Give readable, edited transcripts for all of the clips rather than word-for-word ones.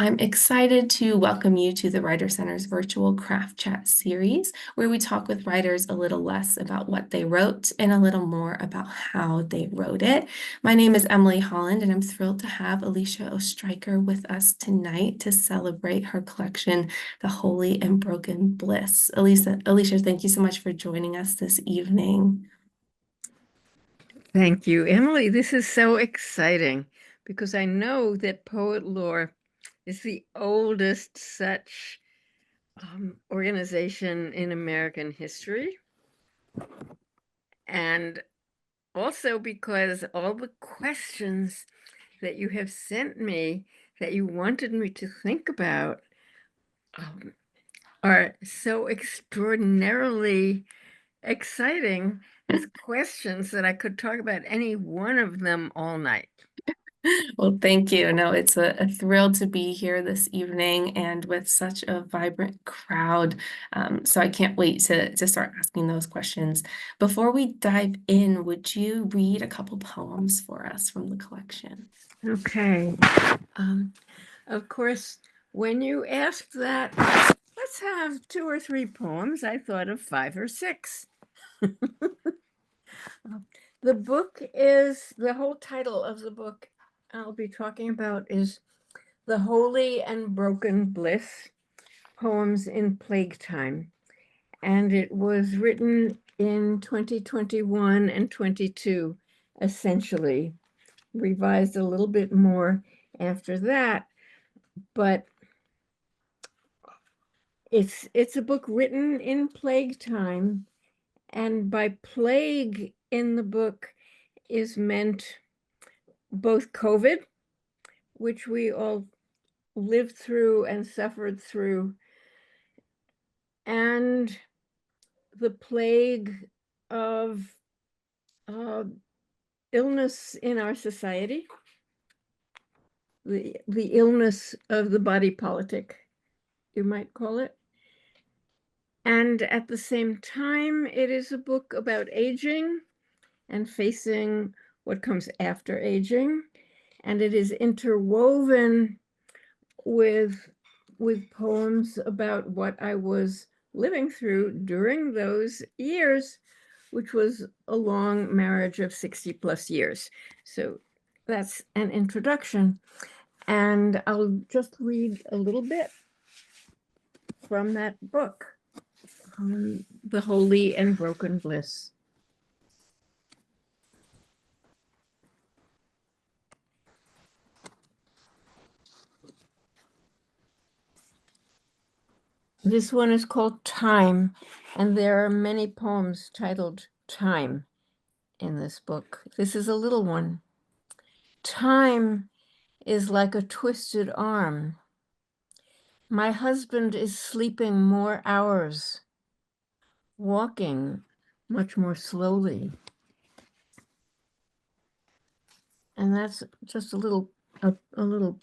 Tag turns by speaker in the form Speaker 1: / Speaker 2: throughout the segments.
Speaker 1: I'm excited to welcome you to the Writer Center's virtual craft chat series, where we talk with writers a little less about what they wrote and a little more about how they wrote it. My name is Emily Holland, and I'm thrilled to have Alicia Ostriker with us tonight to celebrate her collection, The Holy and Broken Bliss. Alicia, thank you so much for joining us this evening.
Speaker 2: Thank you, Emily. This is so exciting because I know that Poet Lore is the oldest such organization in American history. And also because all the questions that you have sent me that you wanted me to think about are so extraordinarily exciting as questions that I could talk about any one of them all night.
Speaker 1: Well, thank you. No, it's a thrill to be here this evening and with such a vibrant crowd. So I can't wait to start asking those questions. Before we dive in, would you read a couple poems for us from the collection?
Speaker 2: Okay. Of course, when you asked that, let's have 2 or 3 poems, I thought of 5 or 6. The whole title of the book I'll be talking about is The Holy and Broken Bliss, Poems in Plague Time. And it was written in 2021 and 22, essentially, revised a little bit more after that. But it's a book written in plague time, and by plague in the book is meant both COVID, which we all lived through and suffered through, and the plague of illness in our society, the illness of the body politic, you might call it. And at the same time, it is a book about aging and facing what comes after aging. And it is interwoven with poems about what I was living through during those years, which was a long marriage of 60 plus years. So that's an introduction. And I'll just read a little bit from that book. The Holy and Broken Bliss. This one is called Time, and there are many poems titled Time in this book. This is a little one. Time is like a twisted arm. My husband is sleeping more hours, walking much more slowly. And that's just a little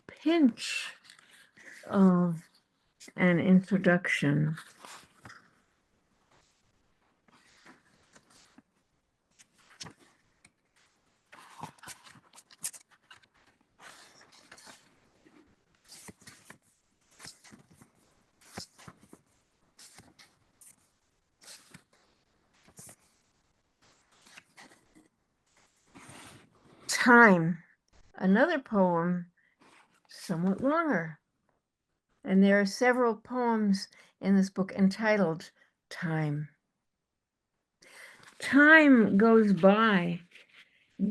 Speaker 2: pinch of an introduction. Time, another poem, somewhat longer. And there are several poems in this book entitled Time. Time goes by,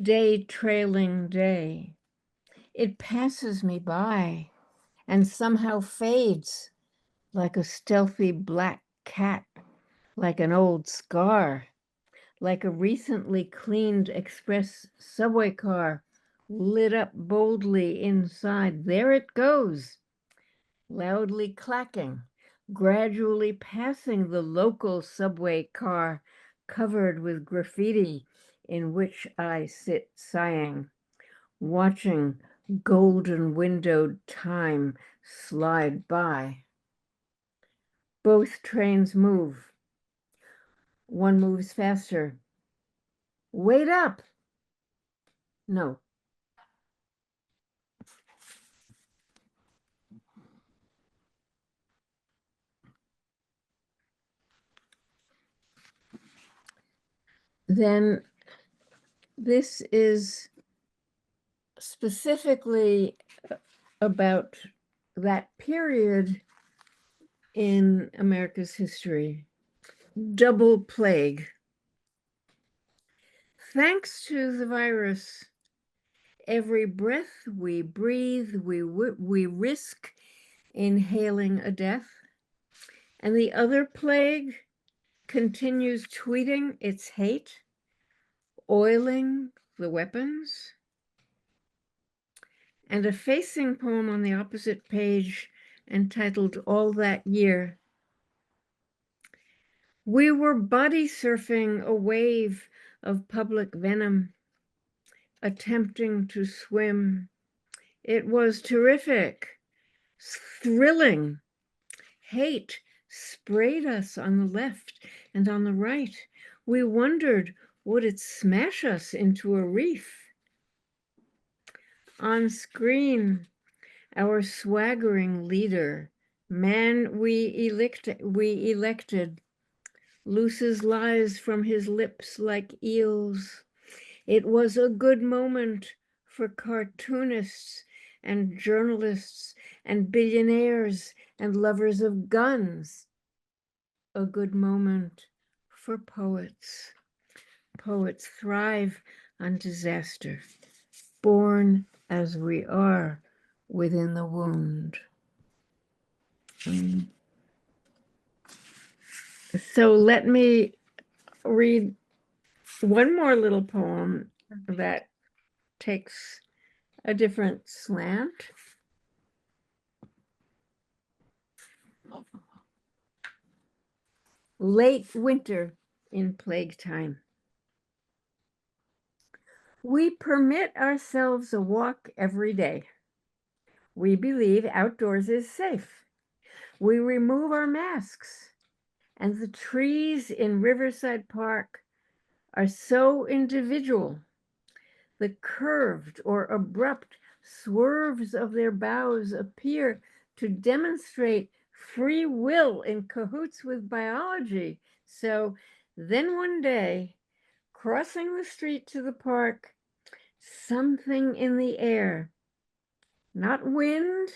Speaker 2: day trailing day. It passes me by and somehow fades like a stealthy black cat, like an old scar, like a recently cleaned express subway car lit up boldly inside. There it goes, loudly clacking, gradually passing the local subway car covered with graffiti in which I sit sighing, watching golden windowed time slide by. Both trains move. One moves faster. Wait up! No. then this is specifically about that period in America's history, double plague. Thanks to the virus, every breath we breathe, we risk inhaling a death. And the other plague continues tweeting its hate, oiling the weapons. And a facing poem on the opposite page entitled All That Year. We were body surfing a wave of public venom, attempting to swim. It was terrific, thrilling. Hate sprayed us on the left and on the right. We wondered, would it smash us into a reef? On screen, our swaggering leader, man we elected, looses lies from his lips like eels. It was a good moment for cartoonists and journalists and billionaires and lovers of guns. A good moment for poets. Poets thrive on disaster, born as we are within the wound. So let me read one more little poem that takes a different slant. Late winter in plague time. We permit ourselves a walk every day. We believe outdoors is safe. We remove our masks, and the trees in Riverside Park are so individual. The curved or abrupt swerves of their boughs appear to demonstrate free will in cahoots with biology. So then one day, crossing the street to the park, something in the air, not wind,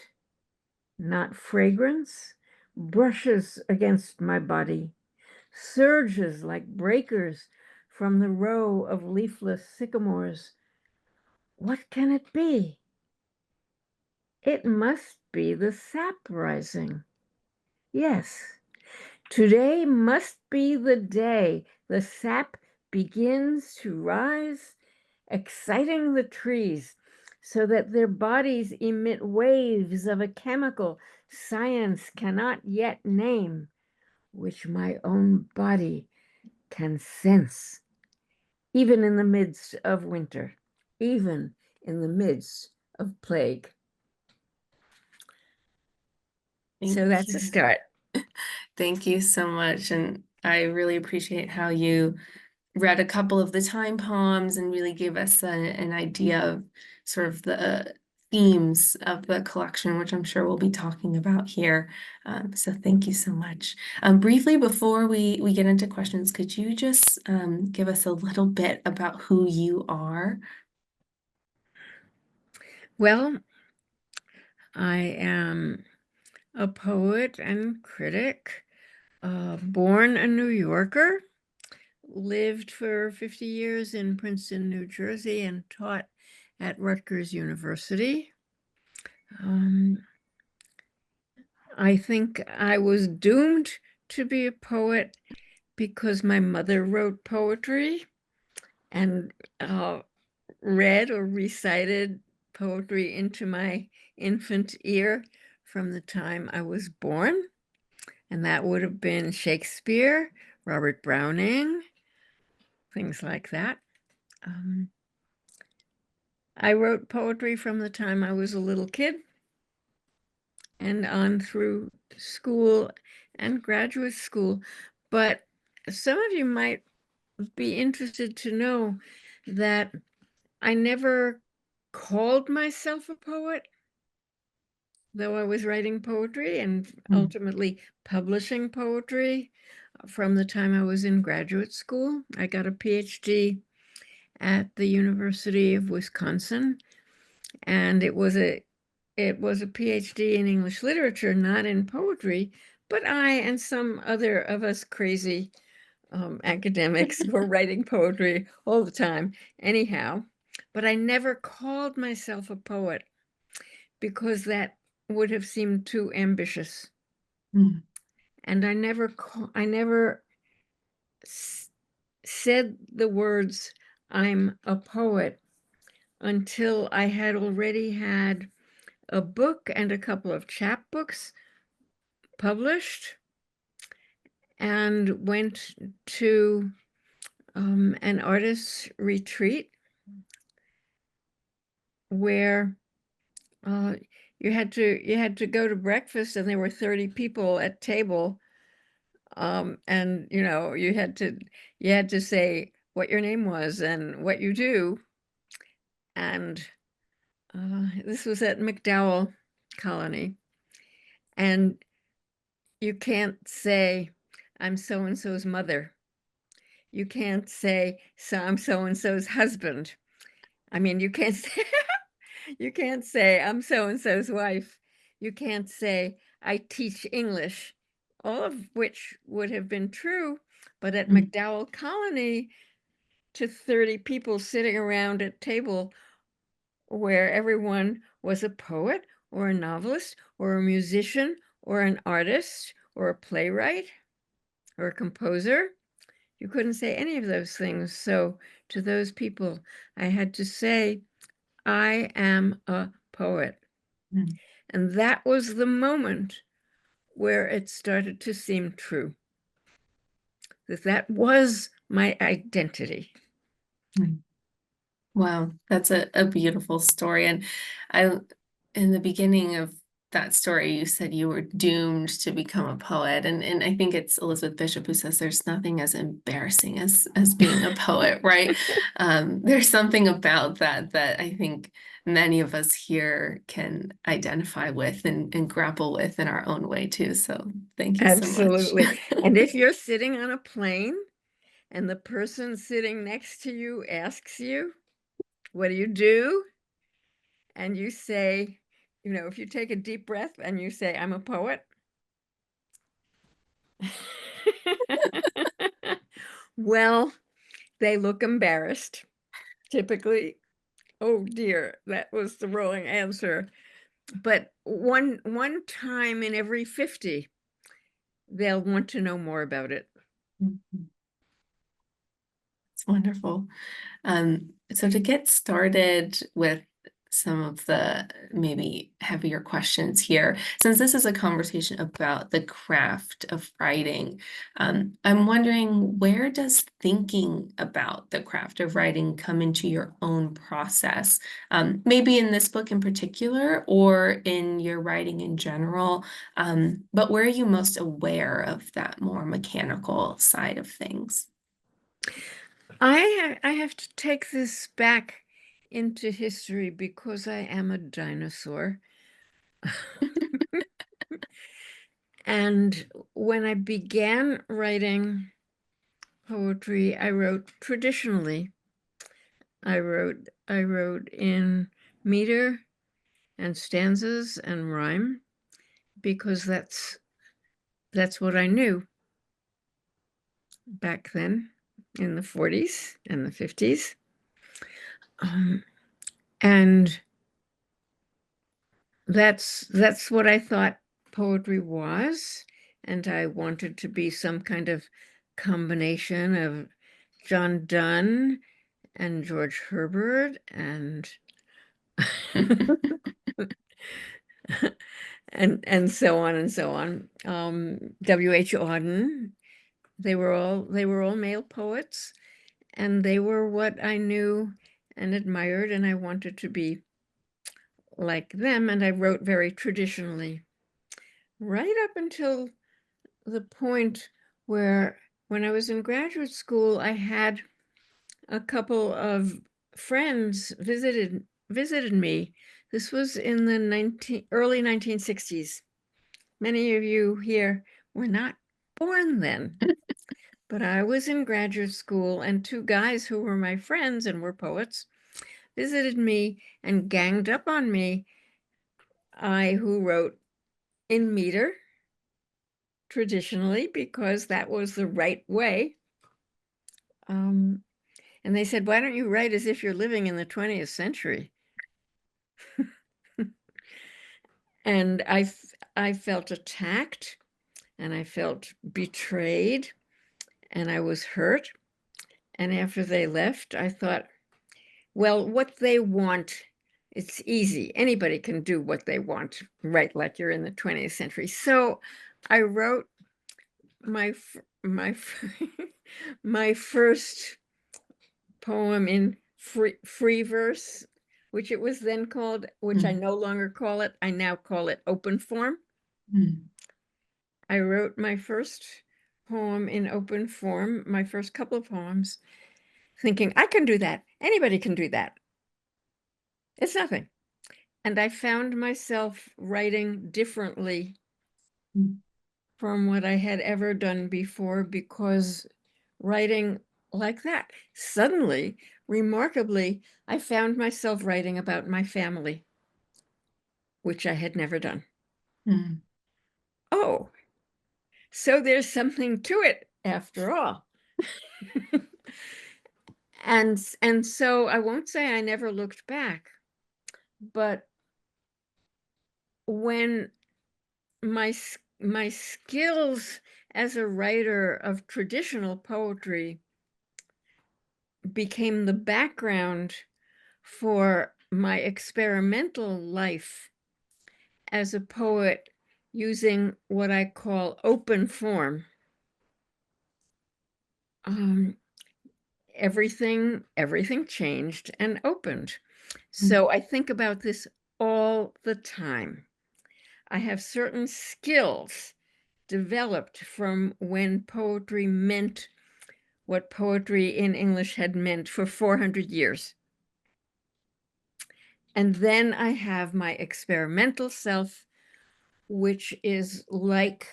Speaker 2: not fragrance, brushes against my body, surges like breakers from the row of leafless sycamores. What can it be? It must be the sap rising. Yes, today must be the day the sap begins to rise, exciting the trees so that their bodies emit waves of a chemical science cannot yet name, which my own body can sense, even in the midst of winter, even in the midst of plague. So that's a start.
Speaker 1: Thank you so much. And I really appreciate how you read a couple of the time poems and really gave us an idea of sort of the themes of the collection, which I'm sure we'll be talking about here. So thank you so much. Briefly, before we get into questions, could you just give us a little bit about who you are?
Speaker 2: Well, I am a poet and critic, born a New Yorker, lived for 50 years in Princeton, New Jersey, and taught at Rutgers University. I think I was doomed to be a poet because my mother wrote poetry and read or recited poetry into my infant ear from the time I was born. And that would have been Shakespeare, Robert Browning, things like that. I wrote poetry from the time I was a little kid and on through school and graduate school. But some of you might be interested to know that I never called myself a poet. though I was writing poetry and
Speaker 1: Mm.
Speaker 2: ultimately publishing poetry from the time I was in graduate school. I got a PhD at the University of Wisconsin, and it was a PhD in English literature, not in poetry, but I and some other of us crazy academics were writing poetry all the time anyhow. But I never called myself a poet because that would have seemed too ambitious.
Speaker 1: Mm.
Speaker 2: And I never said the words, I'm a poet, until I had already had a book and a couple of chapbooks published and went to an artist's retreat where uh, you had to go to breakfast and there were 30 people at table, and you had to say what your name was and what you do, and this was at McDowell Colony, and you can't say I'm so and so's mother. You can't say I'm so and so's husband. I mean, you can't say you can't say I'm so and so's wife. You can't say I teach English, all of which would have been true, but at
Speaker 1: Mm.
Speaker 2: McDowell Colony, to 30 people sitting around a table where everyone was a poet or a novelist or a musician or an artist or a playwright or a composer. You couldn't say any of those things. So to those people, I had to say, I am a poet.
Speaker 1: Mm.
Speaker 2: And that was the moment where it started to seem true, that was my identity.
Speaker 1: Mm. Wow, that's a beautiful story. And I, in the beginning of that story, you said you were doomed to become a poet. And I think it's Elizabeth Bishop who says there's nothing as embarrassing as being a poet, right? There's something about that I think many of us here can identify with and grapple with in our own way too. So thank you so much.
Speaker 2: Absolutely. And if you're sitting on a plane and the person sitting next to you asks you, what do you do? And you say, if you take a deep breath and you say, I'm a poet. Well, they look embarrassed. Typically, oh dear, that was the wrong answer. But one time in every 50, they'll want to know more about it.
Speaker 1: It's wonderful. So to get started with some of the maybe heavier questions here, since this is a conversation about the craft of writing, I'm wondering, where does thinking about the craft of writing come into your own process? Maybe in this book in particular, or in your writing in general, but where are you most aware of that more mechanical side of things?
Speaker 2: I have to take this back into history because I am a dinosaur. And when I began writing poetry, I wrote traditionally. I wrote in meter and stanzas and rhyme because that's what I knew back then in the 40s and the 50s. And that's what I thought poetry was. And I wanted to be some kind of combination of John Donne and George Herbert and and so on and so on. W.H. Auden. They were all male poets, and they were what I knew and admired, and I wanted to be like them, and I wrote very traditionally, right up until the point where when I was in graduate school, I had a couple of friends visited me This was in the early 1960s. Many of you here were not born then, but I was in graduate school, and two guys who were my friends and were poets visited me and ganged up on me. I, who wrote in meter traditionally because that was the right way. And they said, "Why don't you write as if you're living in the 20th century?" And I felt attacked, and I felt betrayed, and I was hurt. And after they left, I thought, well, what they want, it's easy. Anybody can do what they want, right? Like you're in the 20th century. So I wrote my my first poem in free verse, which it was then called, which I no longer call it. I now call it open form.
Speaker 1: Mm.
Speaker 2: I wrote my first poem in open form, my first couple of poems, thinking I can do that. Anybody can do that. It's nothing. And I found myself writing differently
Speaker 1: Mm.
Speaker 2: from what I had ever done before, because writing like that, suddenly, remarkably, I found myself writing about my family, which I had never done.
Speaker 1: Mm.
Speaker 2: Oh, so there's something to it after all. And so I won't say I never looked back, but when my skills as a writer of traditional poetry became the background for my experimental life as a poet using what I call open form. Um, everything changed and opened.
Speaker 1: Mm.
Speaker 2: So I think about this all the time. I have certain skills developed from when poetry meant what poetry in English had meant for 400 years. And then I have my experimental self, which is like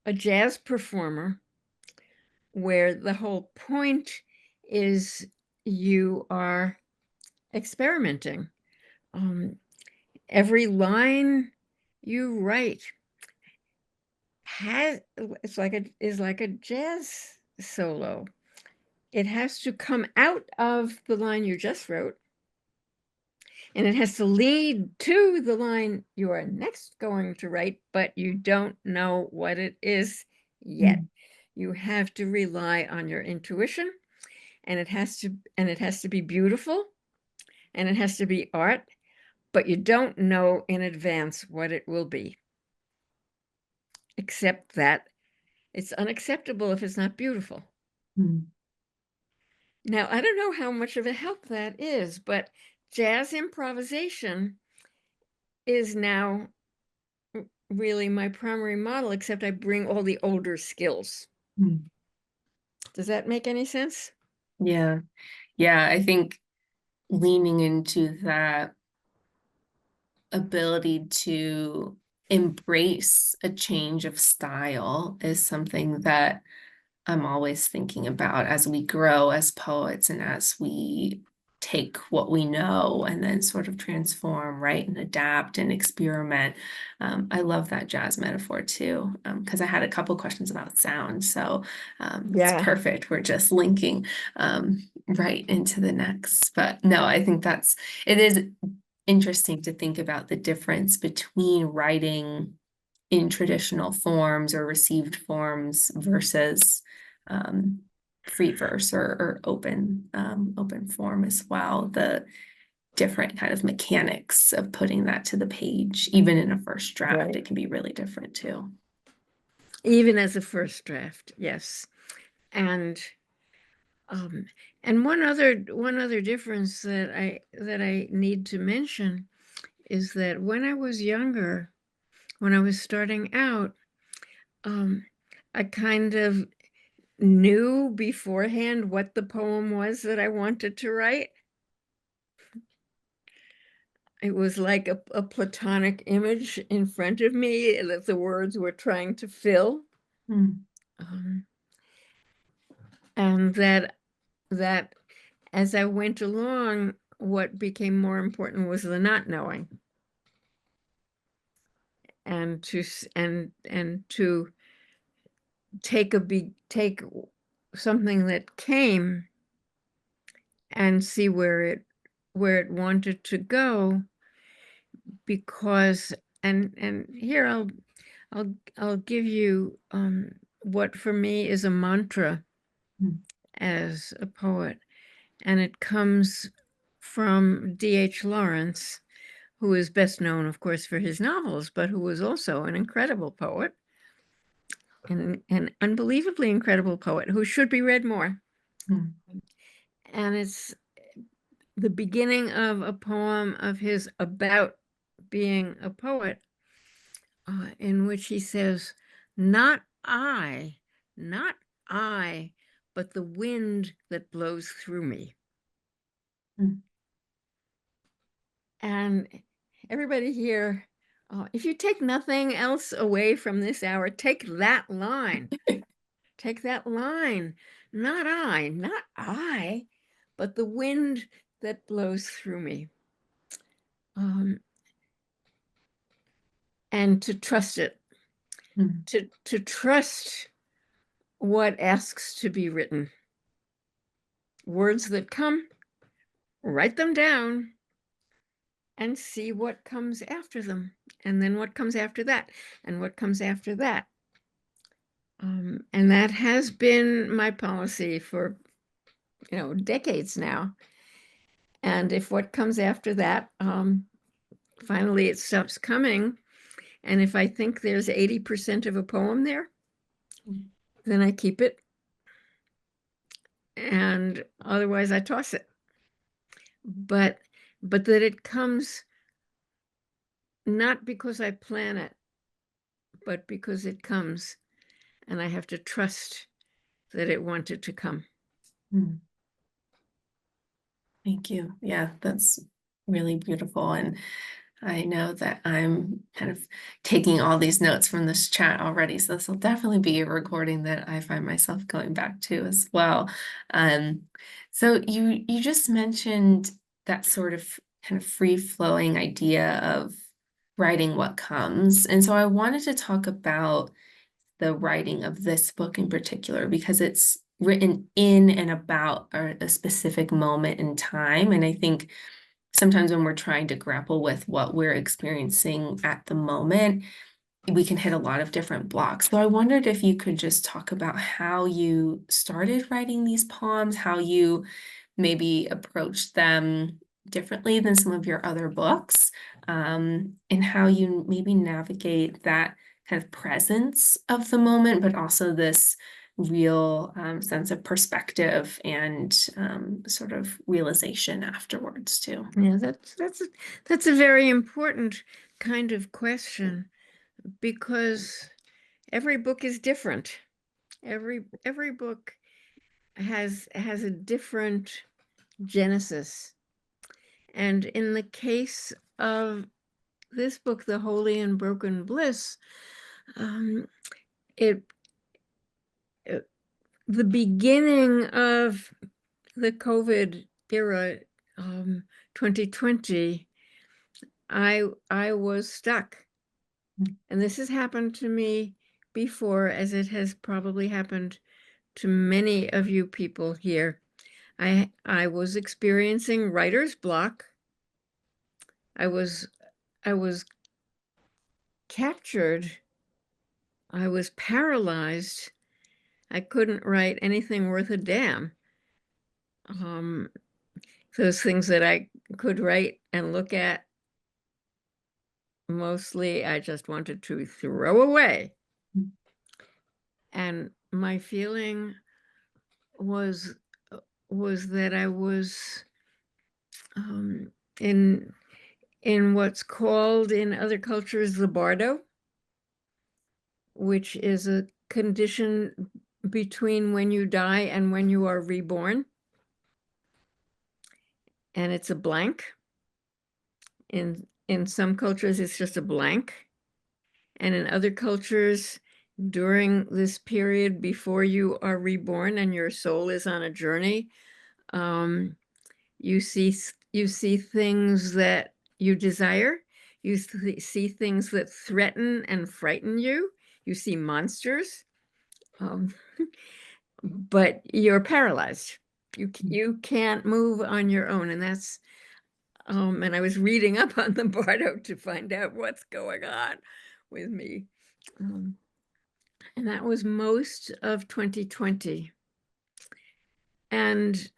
Speaker 2: a jazz performer, where the whole point is you are experimenting. Um, every line you write has is like a jazz solo. It has to come out of the line you just wrote, and it has to lead to the line you are next going to write, but you don't know what it is yet.
Speaker 1: Mm.
Speaker 2: You have to rely on your intuition, and it has to be beautiful, and it has to be art, but you don't know in advance what it will be, except that it's unacceptable if it's not beautiful.
Speaker 1: Mm.
Speaker 2: Now, I don't know how much of a help that is, but jazz improvisation is now really my primary model, except I bring all the older skills.
Speaker 1: Mm.
Speaker 2: Does that make any sense?
Speaker 1: Yeah. Yeah, I think leaning into that ability to embrace a change of style is something that I'm always thinking about as we grow as poets and as we take what we know and then sort of transform, right, and adapt and experiment. I love that jazz metaphor too, because I had a couple questions about sound. So it's
Speaker 2: Yeah.
Speaker 1: perfect. We're just linking right into the next. But no, I think it is interesting to think about the difference between writing in traditional forms or received forms versus free verse or open form as well. The different kind of mechanics of putting that to the page, even in a first draft,
Speaker 2: Right.
Speaker 1: it can be really different too.
Speaker 2: Even as a first draft, yes. And um, and one other difference that I need to mention is that when I was younger, when I was starting out, I kind of knew beforehand what the poem was that I wanted to write. it was like a platonic image in front of me that the words were trying to fill.
Speaker 1: Mm.
Speaker 2: Um, and that as I went along, what became more important was the not knowing, and to take something that came and see where it wanted to go, because and here I'll give you what for me is a mantra
Speaker 1: Mm.
Speaker 2: as a poet, and it comes from D.H. Lawrence, who is best known, of course, for his novels, but who was also an incredible poet, and an unbelievably incredible poet who should be read more.
Speaker 1: Mm.
Speaker 2: And it's the beginning of a poem of his about being a poet, in which he says, not not I, but the wind that blows through me.
Speaker 1: Mm.
Speaker 2: And everybody here, if you take nothing else away from this hour, take that line. Take that line. Not I, but the wind that blows through me. And to trust it,
Speaker 1: Mm.
Speaker 2: to trust what asks to be written. Words that come, write them down and see what comes after them, and then what comes after that, and what comes after that. And that has been my policy for decades now. And if what comes after that, finally it stops coming, and if I think there's 80% of a poem there, then I keep it, and otherwise I toss it. But that it comes not because I plan it, but because it comes, and I have to trust that it wanted to come.
Speaker 1: Mm. Thank you. Yeah, that's really beautiful. And I know that I'm kind of taking all these notes from this chat already. So this will definitely be a recording that I find myself going back to as well. Um, so you just mentioned that sort of kind of free-flowing idea of writing what comes. And so I wanted to talk about the writing of this book in particular, because it's written in and about a specific moment in time. And I think sometimes when we're trying to grapple with what we're experiencing at the moment, we can hit a lot of different blocks. So I wondered if you could just talk about how you started writing these poems, how you maybe approached them differently than some of your other books, and how you maybe navigate that kind of presence of the moment, but also this real sense of perspective and sort of realization afterwards too.
Speaker 2: Yeah, that's a very important kind of question, because every book is different. Every book has a different genesis. And in the case of this book, The Holy and Broken Bliss, um, it, the beginning of the COVID era, 2020, I was stuck. And this has happened to me before, as it has probably happened to many of you people here. I was experiencing writer's block. I was captured. I was paralyzed. I couldn't write anything worth a damn. Um, those things that I could write and look at, mostly I just wanted to throw away. And my feeling was that I was in what's called in other cultures the bardo, which is a condition between when you die and when you are reborn. And it's a blank. In some cultures, it's just a blank. And in other cultures, during this period before you are reborn and your soul is on a journey, you see things that you desire. You see things that threaten and frighten you. You see monsters, but you're paralyzed. You can't move on your own, and that's and I was reading up on the Bardo to find out what's going on with me. And that was most of 2020. And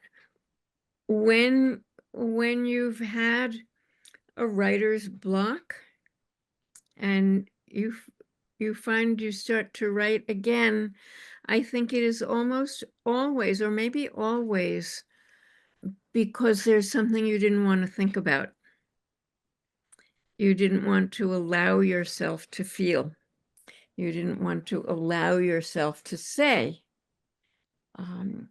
Speaker 2: when you've had a writer's block and you find you start to write again, I think it is almost always, or maybe always, because there's something you didn't want to think about. You didn't want to allow yourself to feel. You didn't want to allow yourself to say. And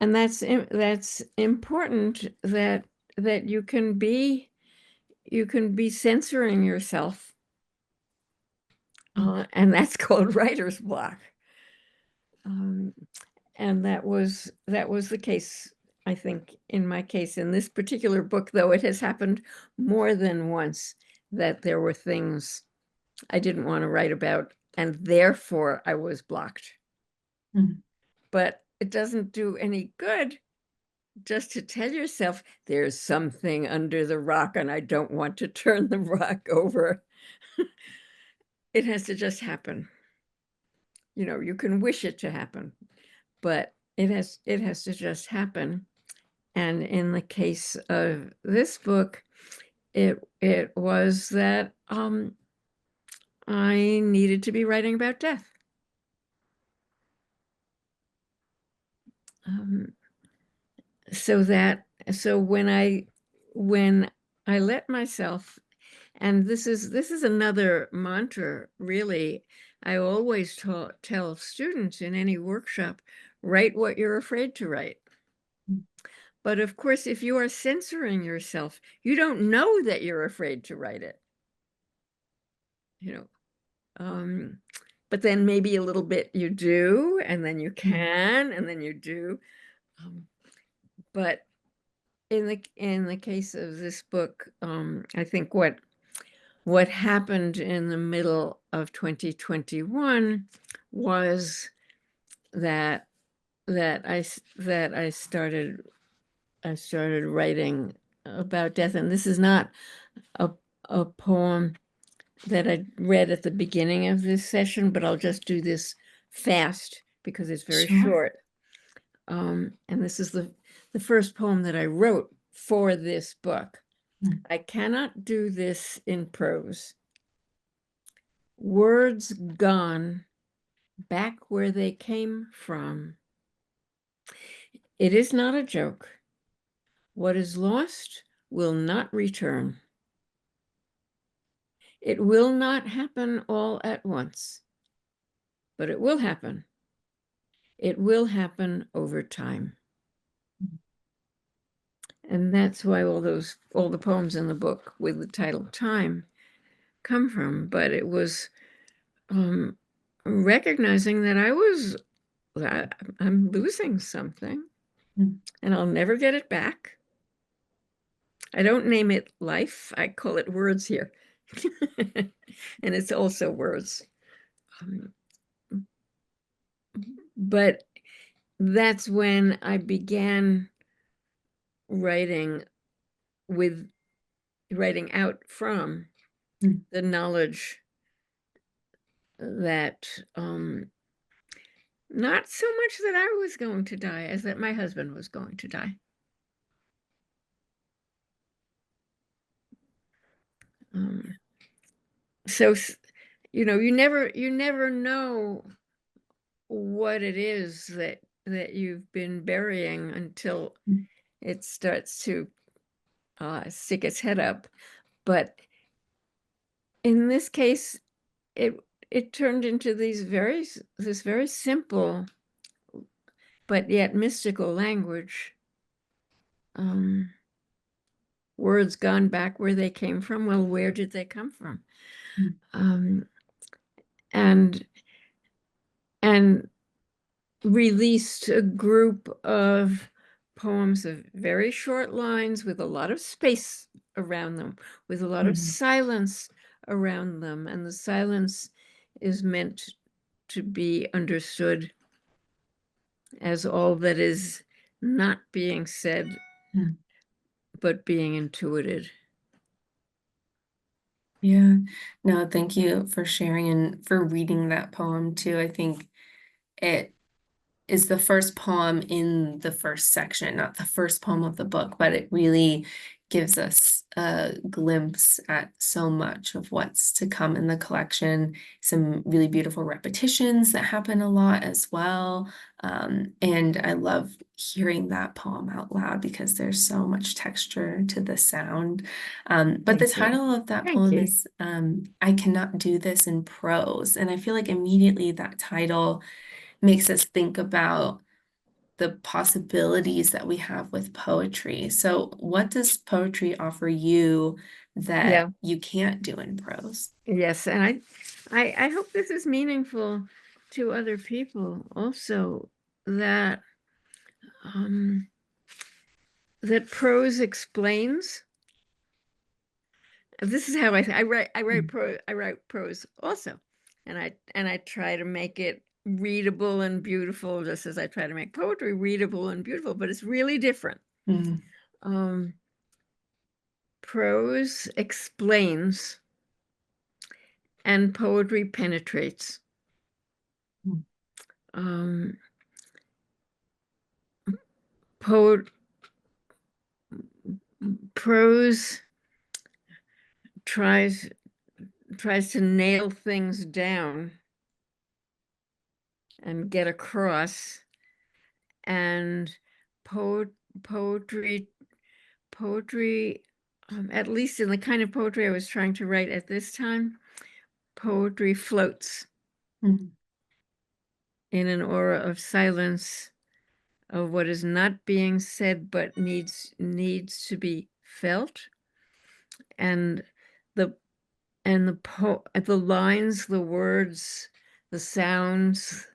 Speaker 2: that's important, that you can be censoring yourself, and that's called writer's block. And that was the case, I think, in my case. In this particular book, though, it has happened more than once that there were things I didn't want to write about, and therefore I was blocked. But it doesn't do any good just to tell yourself there's something under the rock and I don't want to turn the rock over. It has to just happen. You can wish it to happen, but it has to just happen. And in the case of this book, it was that I needed to be writing about death. So when I let myself, and this is another mantra, really, I always tell students in any workshop, write what you're afraid to write. But of course, if you are censoring yourself, you don't know that you're afraid to write it. But then maybe a little bit you do, and then you can, and then you do. But in the case of this book, I think what happened in the middle of 2021 was that I started writing about death. And this is not a poem that I read at the beginning of this session, but I'll just do this fast because it's very short. And this is the first poem that I wrote for this book. I cannot do this in prose. Words gone back where they came from. It is not a joke. What is lost will not return. It will not happen all at once, but it will happen. It will happen over time. And that's why all the poems in the book with the title Time come from. But it was recognizing that I'm losing something and I'll never get it back. I don't name it life. I call it words here. And it's also words. But that's when I began writing out from the knowledge that not so much that I was going to die as that my husband was going to die. So, you never know what it is that you've been burying until it starts to stick its head up. But in this case, it turned into this very simple but yet mystical language. words gone back where they came from. Well, where did they come from?
Speaker 1: Mm,
Speaker 2: Um, and and released a group of poems of very short lines with a lot of space around them, with a lot of
Speaker 1: mhm,
Speaker 2: silence around them. And the silence is meant to be understood as all that is not being said,
Speaker 1: mm.
Speaker 2: but being intuited.
Speaker 1: Yeah, no, thank you for sharing and for reading that poem too. I think it is the first poem in the first section, not the first poem of the book, but it really gives us a glimpse at so much of what's to come in the collection. Some really beautiful repetitions that happen a lot as well. And I love hearing that poem out loud because there's so much texture to the sound. But the
Speaker 2: Thank you.
Speaker 1: title of that
Speaker 2: Thank
Speaker 1: poem
Speaker 2: you.
Speaker 1: is I Cannot Do This in Prose. And I feel like immediately that title makes us think about the possibilities that we have with poetry. So, what does poetry offer you that
Speaker 2: Yeah.
Speaker 1: you can't do in prose?
Speaker 2: Yes. And I hope this is meaningful to other people also, that um, that prose explains. This is how
Speaker 1: Mm,
Speaker 2: I write prose also, and I try to make it readable and beautiful, just as I try to make poetry readable and beautiful, but it's really different.
Speaker 1: mm,
Speaker 2: um, Prose explains and poetry penetrates.
Speaker 1: mm,
Speaker 2: um, poet Prose tries to nail things down and get across, and po- poetry poetry, at least in the kind of poetry I was trying to write at this time, poetry floats
Speaker 1: mm,
Speaker 2: in an aura of silence, of what is not being said but needs to be felt. And the the lines, the words, the sounds,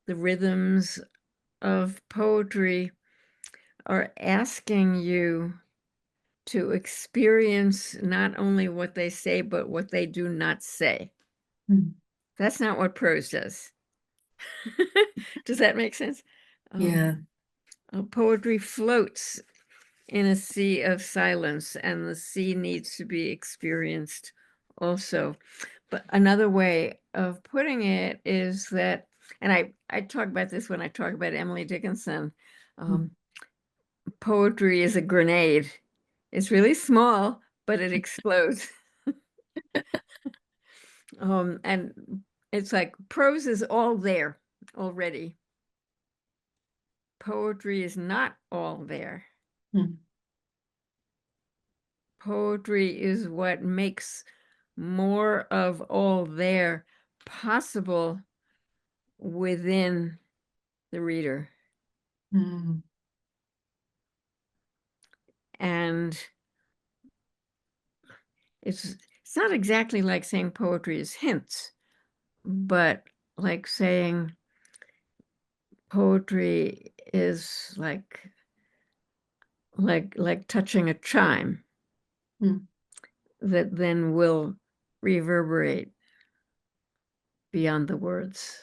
Speaker 2: the rhythms of poetry are asking you to experience not only what they say, but what they do not say.
Speaker 1: mm.
Speaker 2: That's not what prose does. Does that make sense? Um,
Speaker 1: Yeah.
Speaker 2: Poetry floats in a sea of silence, and the sea needs to be experienced also. But another way of putting it is that, and I talk about this when I talk about Emily Dickinson.
Speaker 1: Mm,
Speaker 2: um, Poetry is a grenade. It's really small, but it explodes. And it's like prose is all there already. Poetry is not all there.
Speaker 1: mm,
Speaker 2: Poetry is what makes more of all there possible within the reader.
Speaker 1: mm,
Speaker 2: And it's not exactly like saying poetry is hints, but like saying poetry is like touching a chime
Speaker 1: mm.
Speaker 2: that then will reverberate beyond the words.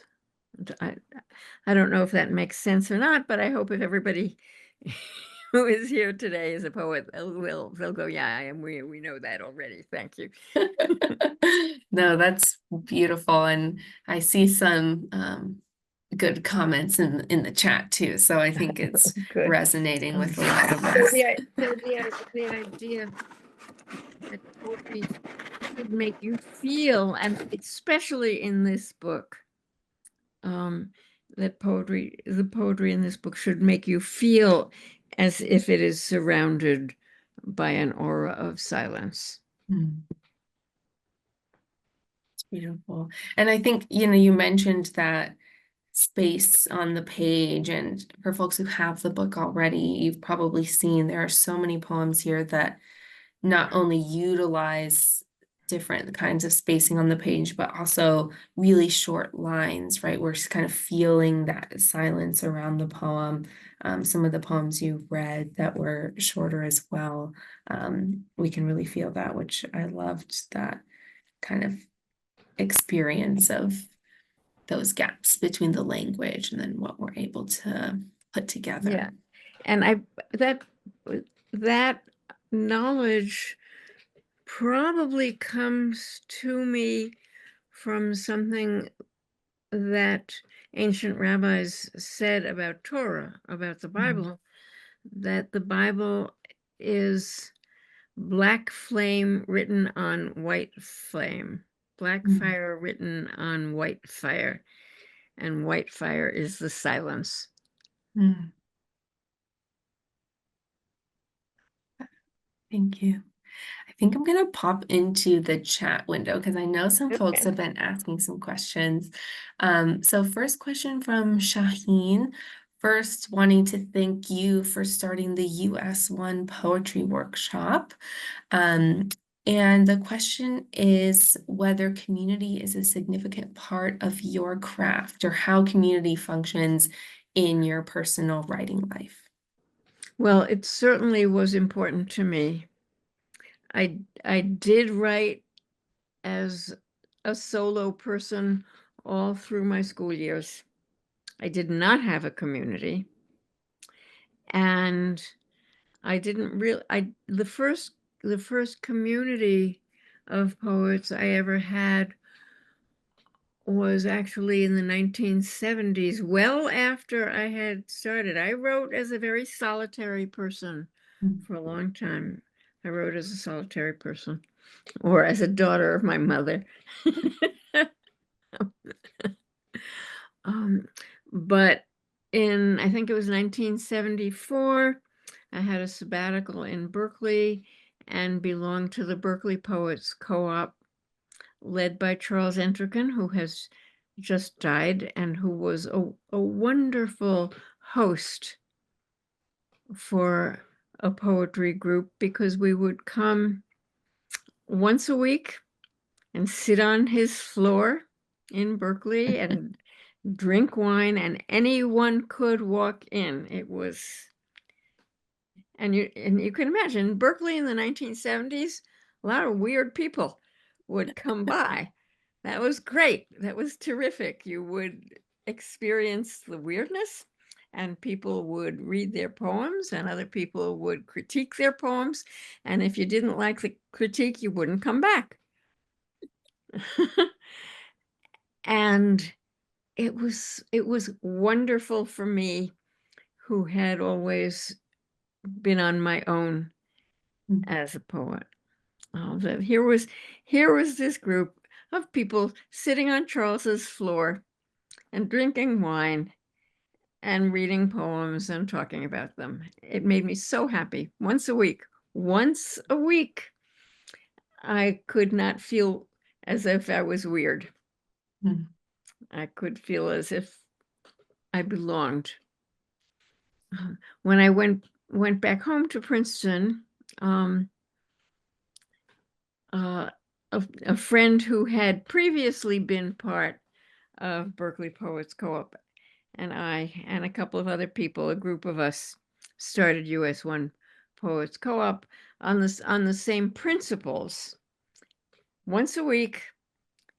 Speaker 2: I, I don't know if that makes sense or not, but I hope if everybody who is here today is a poet, they'll go, yeah, I am. We know that already. Thank you.
Speaker 1: No, that's beautiful. And I see some good comments in the chat too. So I think it's
Speaker 2: Good.
Speaker 1: resonating with a lot of
Speaker 2: So
Speaker 1: us.
Speaker 2: the idea that poetry should make you feel, and especially in this book, um, that the poetry in this book should make you feel as if it is surrounded by an aura of silence.
Speaker 1: Mm, it's beautiful. And I think, you mentioned that space on the page, and for folks who have the book already, you've probably seen there are so many poems here that not only utilize different kinds of spacing on the page, but also really short lines, right? We're just kind of feeling that silence around the poem. Some of the poems you read that were shorter as well, we can really feel that, which I loved that kind of experience of those gaps between the language and then what we're able to put together.
Speaker 2: Yeah. And that knowledge probably comes to me from something that ancient rabbis said about Torah, about the Bible, that the Bible is black flame written on white flame, black fire written on white fire, and white fire is the silence.
Speaker 1: Mm. Thank you. I think I'm going to pop into the chat window because I know some folks
Speaker 2: Okay.
Speaker 1: have been asking some questions. So first question from Shaheen. First, wanting to thank you for starting the US1 poetry workshop. And the question is whether community is a significant part of your craft or how community functions in your personal writing life.
Speaker 2: Well, it certainly was important to me. I did write as a solo person all through my school years. I did not have a community, and I didn't really the first community of poets I ever had was actually in the 1970s, well after I had started. I wrote as a very solitary person for a long time. I wrote as a solitary person, or as a daughter of my mother. Um, but I think it was 1974, I had a sabbatical in Berkeley and belonged to the Berkeley Poets Co-op, led by Charles Entrican, who has just died and who was a wonderful host for a poetry group, because we would come once a week and sit on his floor in Berkeley and drink wine, and anyone could walk in. It was, and you can imagine Berkeley in the 1970s, a lot of weird people would come by. That was great. That was terrific. You would experience the weirdness, and people would read their poems, and other people would critique their poems. And if you didn't like the critique, you wouldn't come back. And it was wonderful for me, who had always been on my own as a poet. That here was this group of people sitting on Charles's floor and drinking wine and reading poems and talking about them. It made me so happy. Once a week, I could not feel as if I was weird.
Speaker 1: Mm.
Speaker 2: I could feel as if I belonged. When I went back home to Princeton, a, a friend who had previously been part of Berkeley Poets Co-op, and I and a couple of other people, a group of us, started US1 Poets Co-op on the same principles. Once a week,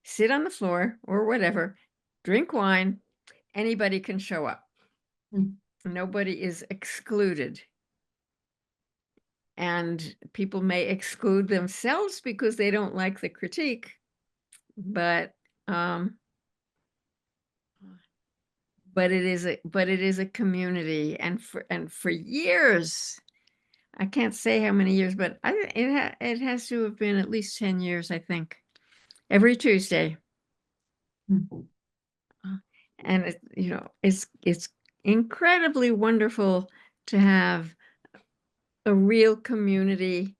Speaker 2: sit on the floor or whatever, drink wine, anybody can show up.
Speaker 1: Mm.
Speaker 2: Nobody is excluded. And people may exclude themselves because they don't like the critique, but it is a community, and for years, I can't say how many years, but it has to have been at least 10 years, I think, every Tuesday.
Speaker 1: Mm.
Speaker 2: And it's incredibly wonderful to have a real community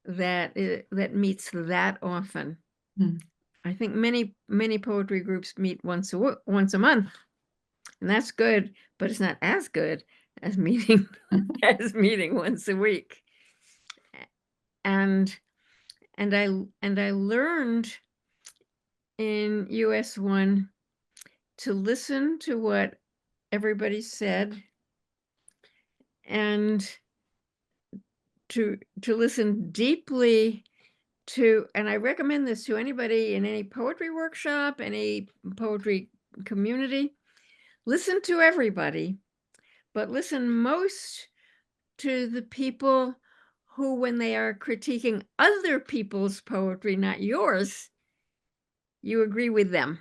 Speaker 2: that meets that often.
Speaker 1: Mm.
Speaker 2: I think many poetry groups meet once a month, and that's good, but it's not as good as meeting once a week. and I learned in US1 to listen to what everybody said and to listen deeply to, and I recommend this to anybody in any poetry workshop, any poetry community. Listen to everybody, but listen most to the people who, when they are critiquing other people's poetry, not yours, you agree with them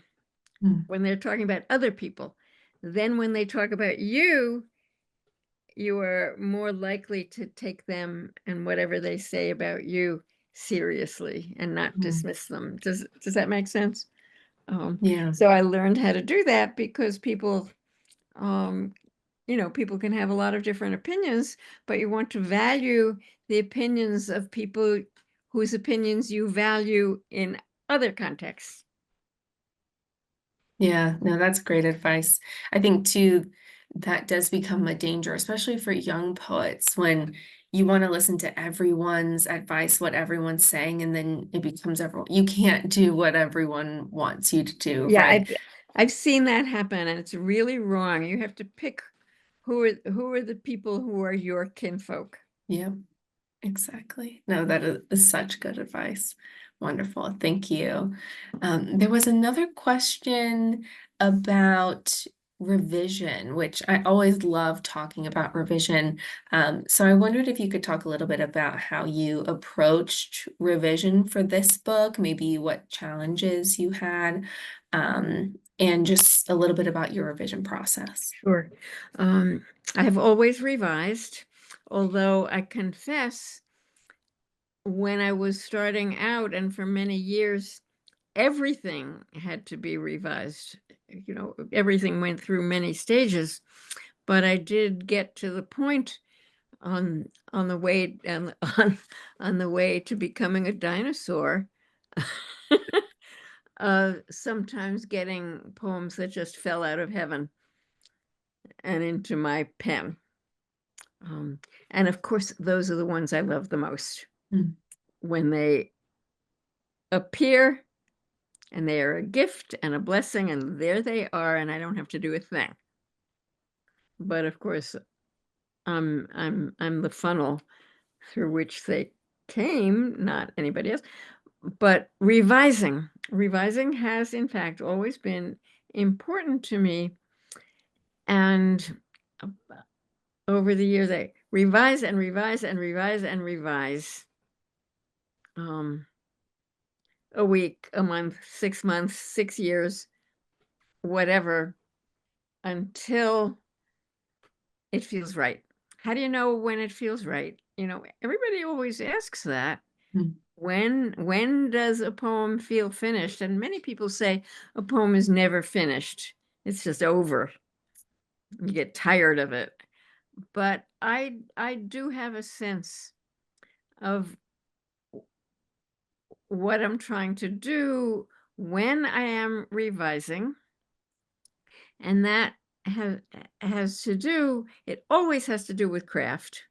Speaker 1: Mm.
Speaker 2: when they're talking about other people. Then when they talk about you, you are more likely to take them and whatever they say about you seriously and not
Speaker 1: Mm.
Speaker 2: dismiss them. Does that make sense?
Speaker 1: Yeah.
Speaker 2: So I learned how to do that because people, um, people can have a lot of different opinions, but you want to value the opinions of people whose opinions you value in other contexts.
Speaker 1: Yeah, no, that's great advice. I think too, that does become a danger, especially for young poets, when you want to listen to everyone's advice, what everyone's saying, and then it becomes everyone. You can't do what everyone wants you to do,
Speaker 2: Yeah,
Speaker 1: right?
Speaker 2: I've seen that happen, and it's really wrong. You have to pick who are the people who are your kinfolk.
Speaker 1: Yeah. Exactly. No, that is such good advice. Wonderful. Thank you. There was another question about revision, which I always love talking about revision. So I wondered if you could talk a little bit about how you approached revision for this book, maybe what challenges you had, and just a little bit about your revision process.
Speaker 2: Sure. Um, I have always revised, although I confess when I was starting out and for many years, everything had to be revised. Everything went through many stages, but I did get to the point on the way on the way to becoming a dinosaur. Sometimes getting poems that just fell out of heaven and into my pen. Um, and of course, those are the ones I love the most
Speaker 1: Mm.
Speaker 2: when they appear and they are a gift and a blessing, and there they are, and I don't have to do a thing. But of course, I'm the funnel through which they came, not anybody else. But revising has in fact always been important to me, and uh, over the years I revise and revise and revise and revise. A week, a month, 6 months, 6 years, whatever, until it feels right. How do you know when it feels right? Everybody always asks that.
Speaker 1: Mm.
Speaker 2: When does a poem feel finished? And many people say a poem is never finished. It's just over. You get tired of it. But I do have a sense of what I'm trying to do when I am revising. And that has it always has to do with craft.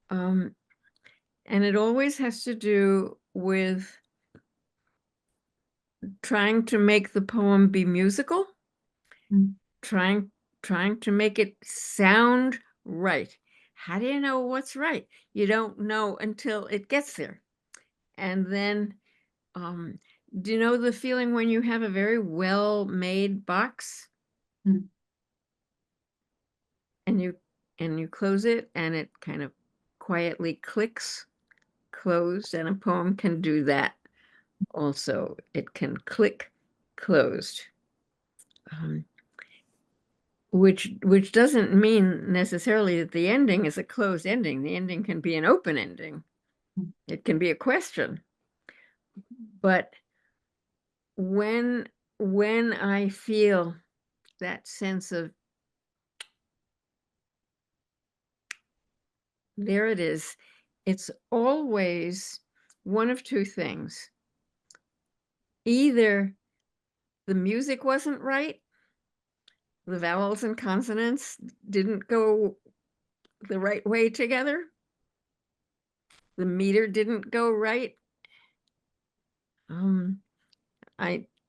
Speaker 2: Um, and it always has to do with trying to make the poem be musical,
Speaker 1: Mm.
Speaker 2: trying trying to make it sound right. How do you know what's right? You don't know until it gets there. And then um, do you know the feeling when you have a very well-made box
Speaker 1: Mm.
Speaker 2: and you close it and it kind of quietly clicks closed, and a poem can do that also. It can click closed, um, which doesn't mean necessarily that the ending is a closed ending. The ending can be an open ending.
Speaker 1: Mm.
Speaker 2: It can be a question. But when I feel that sense of there it is, it's always one of two things. Either the music wasn't right, the vowels and consonants didn't go the right way together, the meter didn't go right.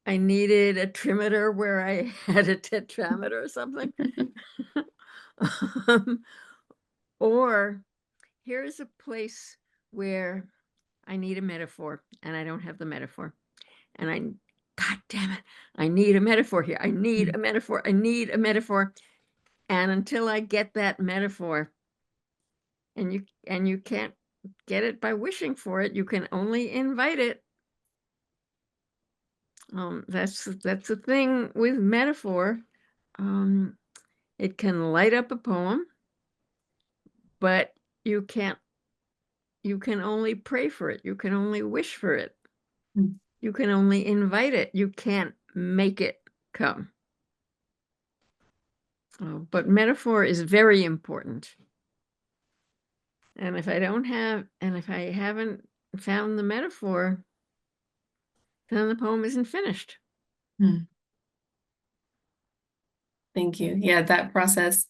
Speaker 2: I needed a trimeter where I had a tetrameter or something. Um, or here's a place where I need a metaphor and I don't have the metaphor. And God damn it, I need a metaphor here. I need a metaphor. I need a metaphor. And until I get that metaphor, and you can't get it by wishing for it, you can only invite it. That's the thing with metaphor. It can light up a poem, but you can only pray for it. You can only wish for it. You can only invite it. You can't make it come. But metaphor is very important. And if I haven't found the metaphor, then the poem isn't finished.
Speaker 1: Thank you. Yeah, that process,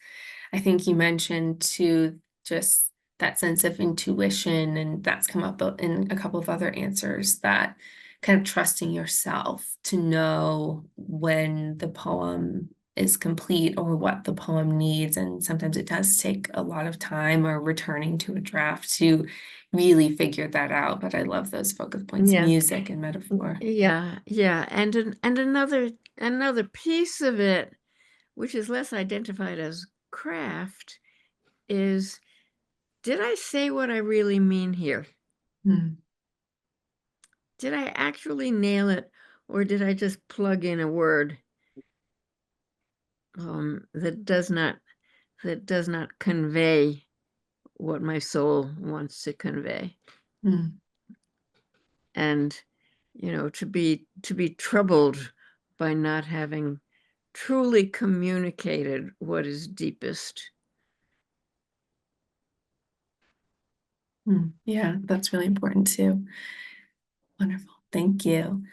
Speaker 1: I think you mentioned too, just that sense of intuition, and that's come up in a couple of other answers, that kind of trusting yourself to know when the poem is complete or what the poem needs. And sometimes it does take a lot of time or returning to a draft to really figure that out. But I love those focus points,
Speaker 2: Yeah.
Speaker 1: music and metaphor.
Speaker 2: Yeah. And another piece of it, which is less identified as craft, is, did I say what I really mean here? Did I actually nail it, or did I just plug in a word that does not convey what my soul wants to convey? And to be troubled by not having truly communicated what is deepest.
Speaker 1: Yeah, that's really important too. Wonderful. Thank you.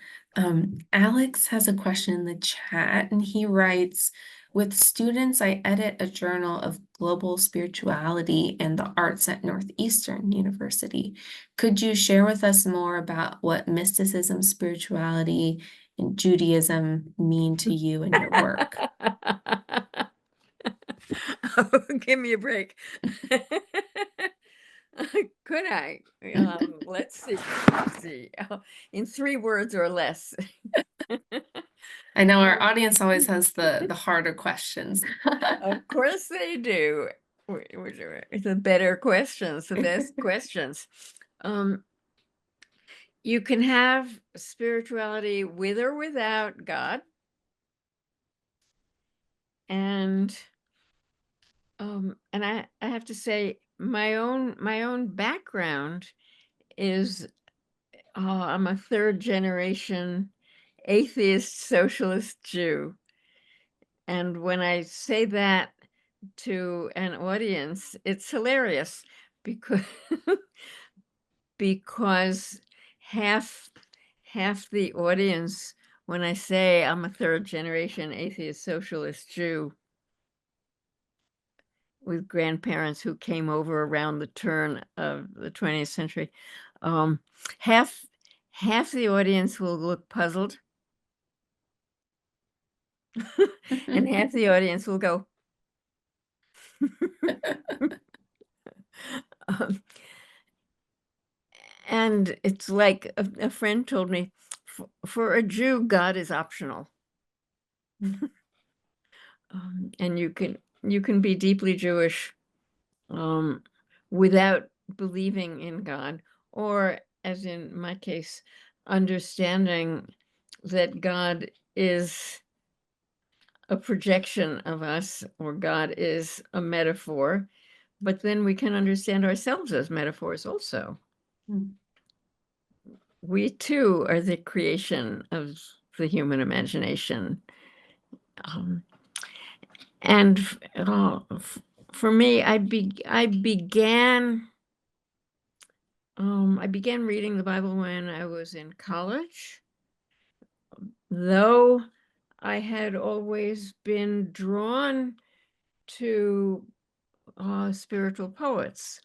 Speaker 1: Alex has a question in the chat, and he writes, with students, I edit a journal of global spirituality and the arts at Northeastern University. Could you share with us more about what mysticism, spirituality, and Judaism mean to you and your work?
Speaker 2: Oh, give me a break. Could I? Let's see. In 3 words or less.
Speaker 1: I know our audience always has the harder questions.
Speaker 2: Of course they do. The better questions, the best questions. You can have spirituality with or without God. And I have to say, my own background is, I'm a 3rd generation atheist socialist Jew. And when I say that to an audience, it's hilarious because because half the audience, when I say I'm a 3rd generation atheist socialist Jew with grandparents who came over around the turn of the 20th century, half the audience will look puzzled, and half the audience will go. And it's like a friend told me, for a Jew, God is optional. And you can be deeply Jewish without believing in God, or, as in my case, understanding that God is a projection of us, or God is a metaphor, but then we can understand ourselves as metaphors also. We too are the creation of the human imagination. And for me, I began reading the Bible when I was in college, though I had always been drawn to spiritual poets.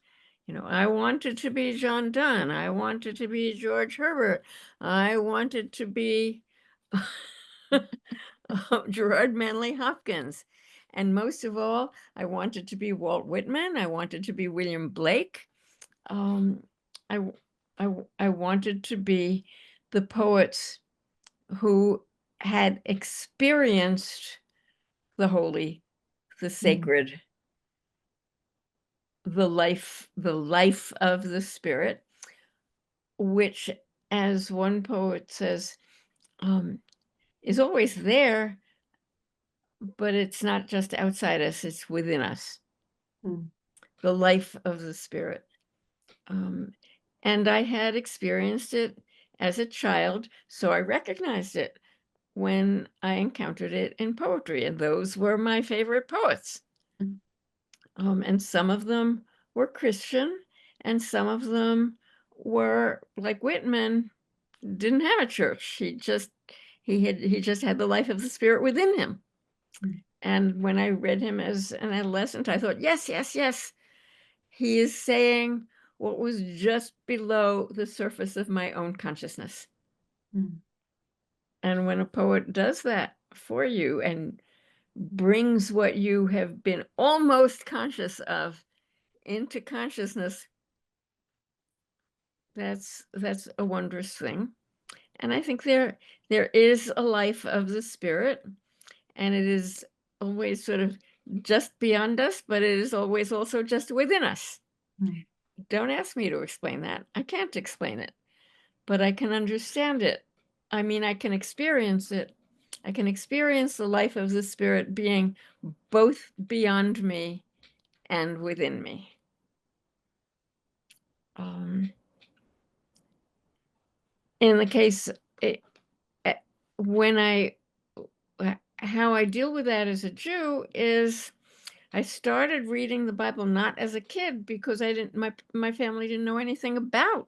Speaker 2: I wanted to be John Donne. I wanted to be George Herbert. I wanted to be Gerard Manley Hopkins. And most of all, I wanted to be Walt Whitman. I wanted to be William Blake. Um, I, I wanted to be the poets who had experienced the holy, the
Speaker 1: Mm,
Speaker 2: sacred, the life of the spirit, which, as one poet says, is always there, but it's not just outside us, it's within us,
Speaker 1: mm,
Speaker 2: the life of the spirit. Um, and I had experienced it as a child, so I recognized it when I encountered it in poetry, and those were my favorite poets.
Speaker 1: mm,
Speaker 2: And some of them were Christian, and some of them were like Whitman, didn't have a church. He just had the life of the spirit within him.
Speaker 1: mm,
Speaker 2: And when I read him as an adolescent, I thought, yes, yes, yes, he is saying what was just below the surface of my own consciousness.
Speaker 1: mm,
Speaker 2: And when a poet does that for you and brings what you have been almost conscious of into consciousness, that's a wondrous thing. And I think there is a life of the spirit, and it is always sort of just beyond us, but it is always also just within us.
Speaker 1: mm,
Speaker 2: Don't ask me to explain that. I can't explain it, but I can understand it. I mean, I can experience it. I can experience the life of the spirit being both beyond me and within me. Um, in the case, it, eh, when how I deal with that as a Jew is I started reading the Bible not as a kid because my family didn't know anything about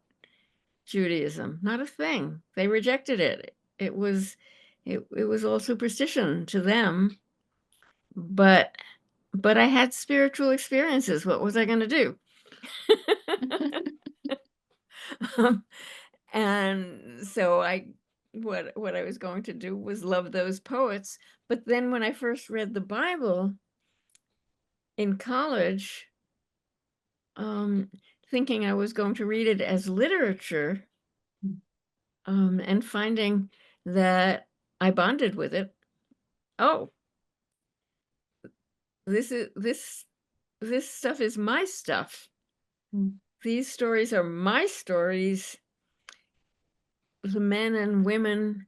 Speaker 2: Judaism, not a thing. They rejected it. It was all superstition to them, but I had spiritual experiences. What was I going to do? Um, and so what I was going to do was love those poets. But then when I first read the Bible in college, um, thinking I was going to read it as literature, and finding that I bonded with it. Oh, this stuff is my stuff.
Speaker 1: mm,
Speaker 2: These stories are my stories. The men and women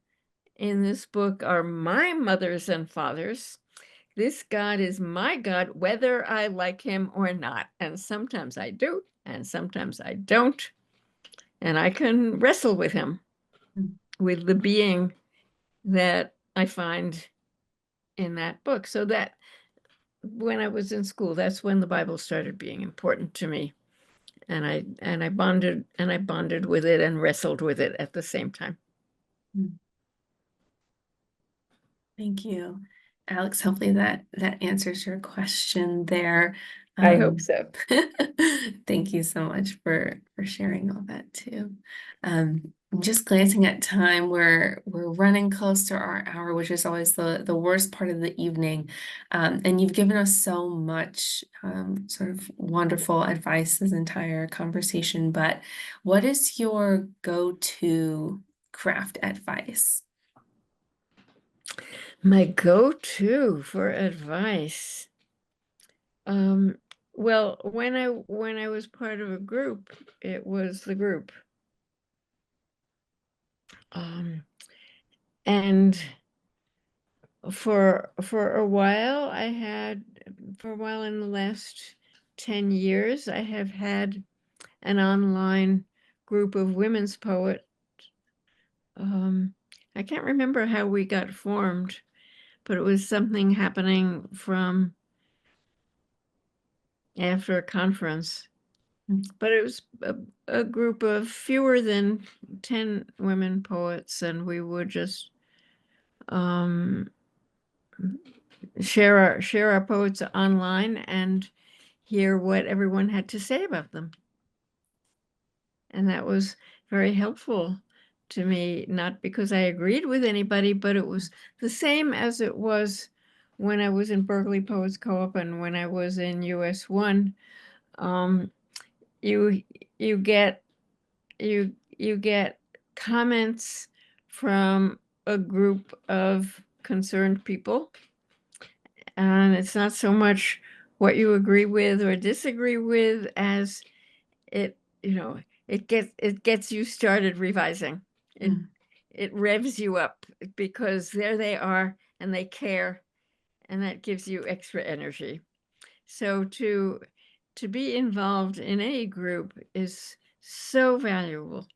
Speaker 2: in this book are my mothers and fathers. This God is my God, whether I like him or not. And sometimes I do, and sometimes I don't. And I can wrestle with him,
Speaker 1: mm,
Speaker 2: with the being that I find in that book. So that when I was in school, that's when the Bible started being important to me. And I bonded with it and wrestled with it at the same time.
Speaker 1: mm. Thank you, Alex. Hopefully that answers your question there.
Speaker 2: I hope
Speaker 1: Um,
Speaker 2: so.
Speaker 1: thank you so much for sharing all that too. I'm just glancing at time, we're running close to our hour, which is always the worst part of the evening. And you've given us so much sort of wonderful advice this entire conversation. But what is your go-to craft advice?
Speaker 2: My go-to for advice. Um, well, when I was part of a group, it was the group. Um, and for a while, for a while in the last 10 years, I have had an online group of women's poets. I can't remember how we got formed, but it was something happening from after a conference.
Speaker 1: Mm,
Speaker 2: But it was a group of fewer than 10 women poets, and we would just um, share our poets online and hear what everyone had to say about them. And that was very helpful to me, not because I agreed with anybody, but it was the same as it was when I was in Berkeley Poets Co-op and when I was in US One. Um, you you get you get comments from a group of concerned people, and it's not so much what you agree with or disagree with as it, it gets you started revising. It
Speaker 1: Mm.
Speaker 2: it revs you up because there they are and they care, and that gives you extra energy. So to be involved in any group is so valuable.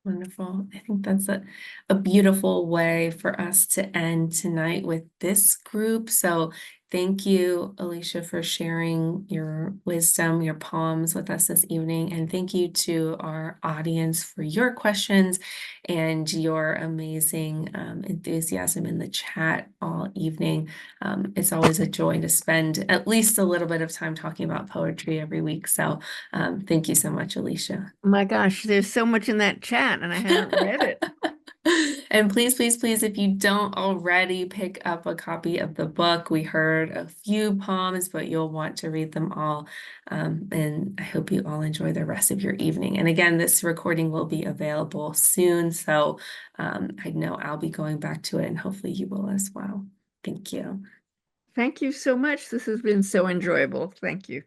Speaker 1: Wonderful. I think that's a beautiful way for us to end tonight with this group. So thank you, Alicia, for sharing your wisdom, your poems with us this evening. And thank you to our audience for your questions and your amazing enthusiasm in the chat all evening. It's always a joy to spend at least a little bit of time talking about poetry every week. So thank you so much, Alicia.
Speaker 2: My gosh, there's so much in that chat and I haven't read it.
Speaker 1: And please, please, please, if you don't already pick up a copy of the book, we heard a few poems, but you'll want to read them all. And I hope you all enjoy the rest of your evening. And again, this recording will be available soon. So I know I'll be going back to it and hopefully you will as well. Thank you.
Speaker 2: Thank you so much. This has been so enjoyable. Thank you.